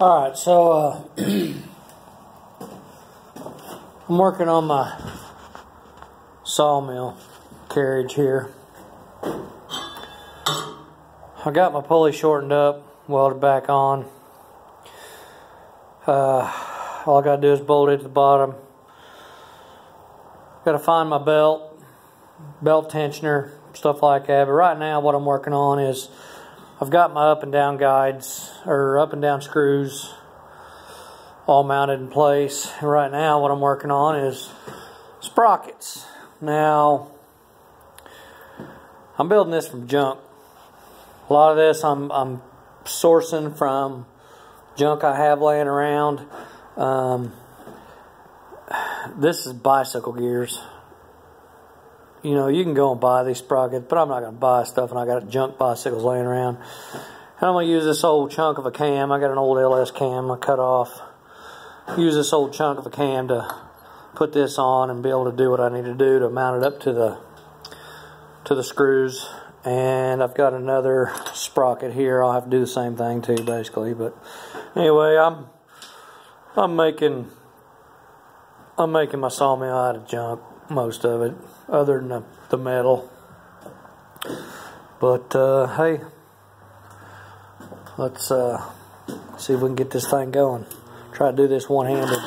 Alright, so I'm working on my sawmill carriage here. I got my pulley shortened up, welded back on. All I gotta do is bolt it to the bottom. Gotta find my belt tensioner, stuff like that. But right now what I'm working on is I've got my up and down guides, or up and down screws, all mounted in place. And right now what I'm working on is sprockets. Now, I'm building this from junk. A lot of this I'm sourcing from junk I have laying around. This is bicycle gears. You know, you can go and buy these sprockets, but I'm not going to buy stuff and I got junk bicycles laying around. And I'm going to use this old chunk of a cam. I got an old LS cam I cut off. Use this old chunk of a cam to put this on and be able to do what I need to do to mount it up to the screws. And I've got another sprocket here. I'll have to do the same thing too, basically. But anyway, I'm making my sawmill out of junk, most of it, other than the metal. But hey, let's see if we can get this thing going. Try to do this one-handed.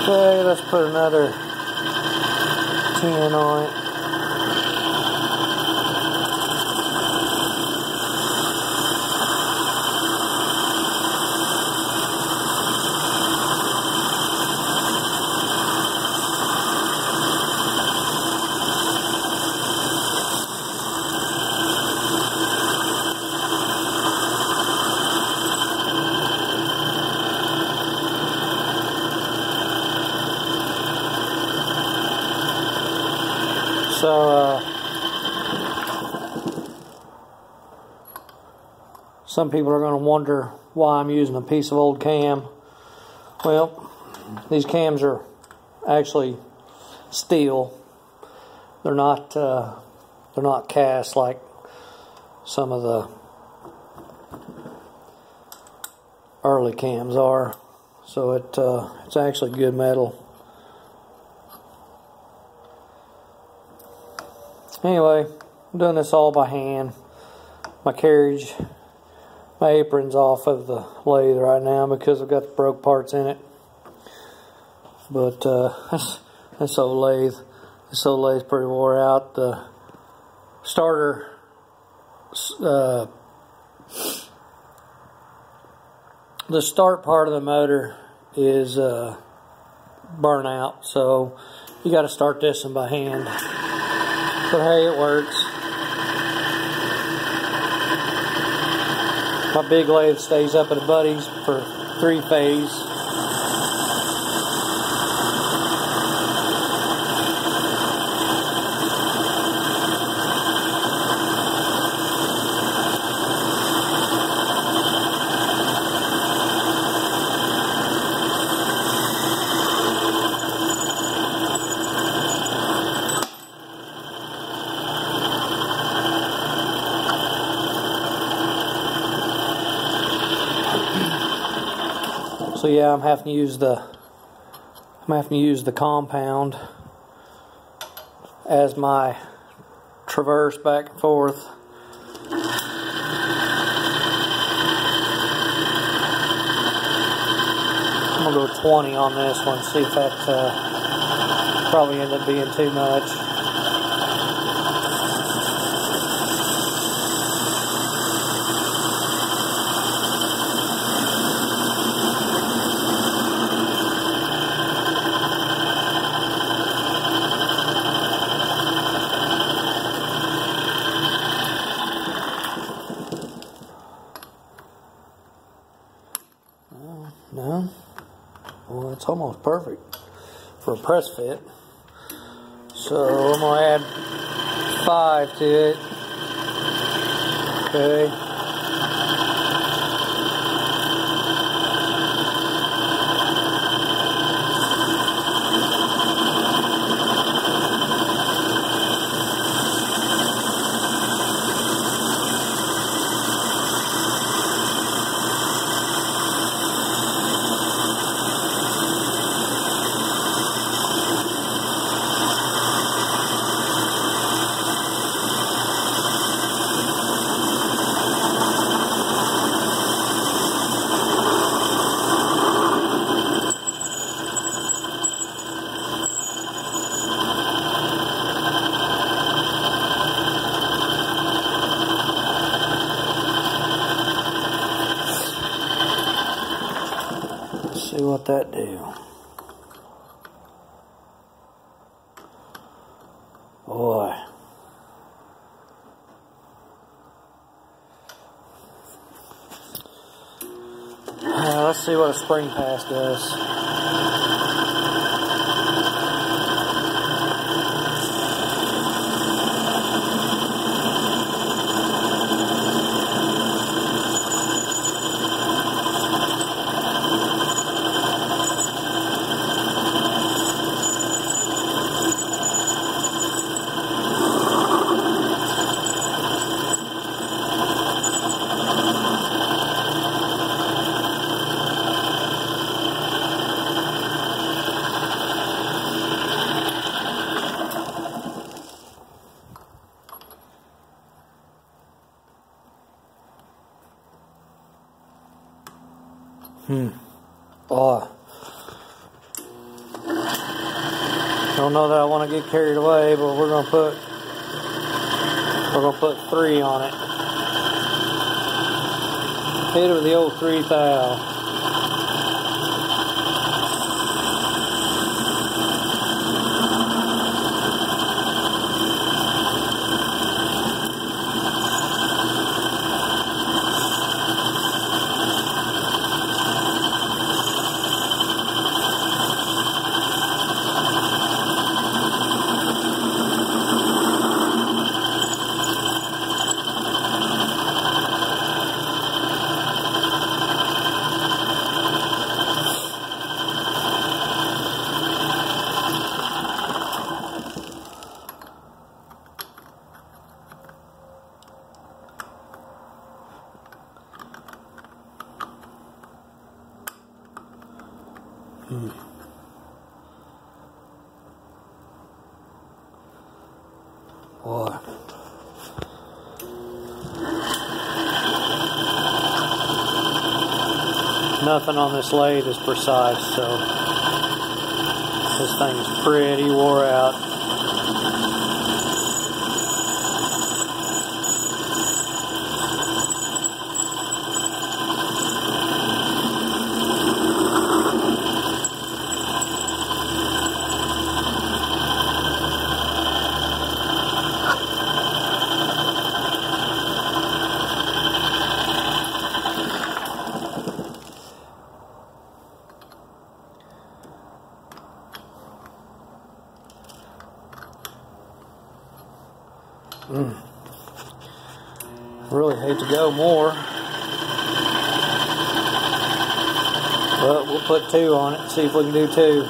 Okay, let's put another 10 on it. So, some people are going to wonder why I'm using a piece of old cam. Well, these cams are actually steel. They're not cast like some of the early cams are. So it's actually good metal. Anyway, I'm doing this all by hand. My carriage, my apron's off of the lathe right now because I've got the broke parts in it. But this old lathe's pretty wore out. The starter, the start part of the motor is burnt out, so you got to start this one by hand. But hey, it works. My big lathe stays up at a buddy's for 3-phase. So yeah, I'm having to use the compound as my traverse back and forth. I'm gonna go 20 on this one, see if that probably ends up being too much. No? Well, it's almost perfect for a press fit. So I'm going to add 5 to it. Okay. Boy. Let's see what a spring pass does. Boy. Don't know that I want to get carried away, but we're gonna put 3 on it. Hit it with the old 3 thou. Boy. Nothing on this lathe is precise, so this thing is pretty wore out. I really hate to go more, but we'll put 2 on it and see if we can do 2.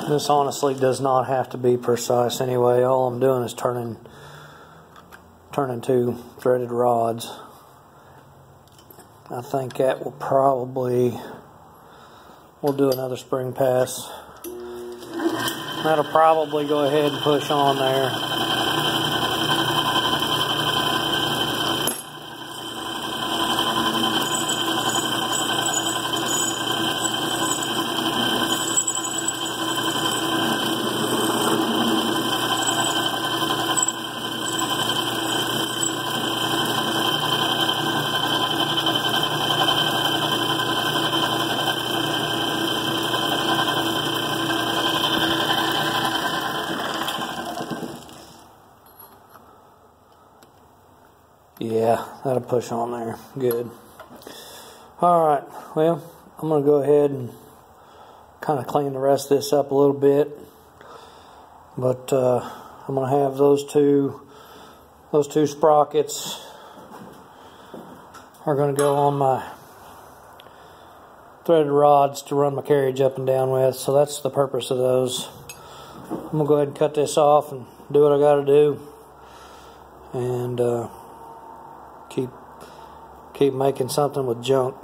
This honestly does not have to be precise anyway. All I'm doing is turning 2 threaded rods. I think that will probably, we'll do another spring pass. That'll probably go ahead and push on there. Yeah, that'll push on there. Good. Alright, well, I'm going to go ahead and kind of clean the rest of this up a little bit. But I'm going to have those two sprockets are going to go on my threaded rods to run my carriage up and down with. So that's the purpose of those. I'm going to go ahead and cut this off and do what I got to do. And keep making something with junk.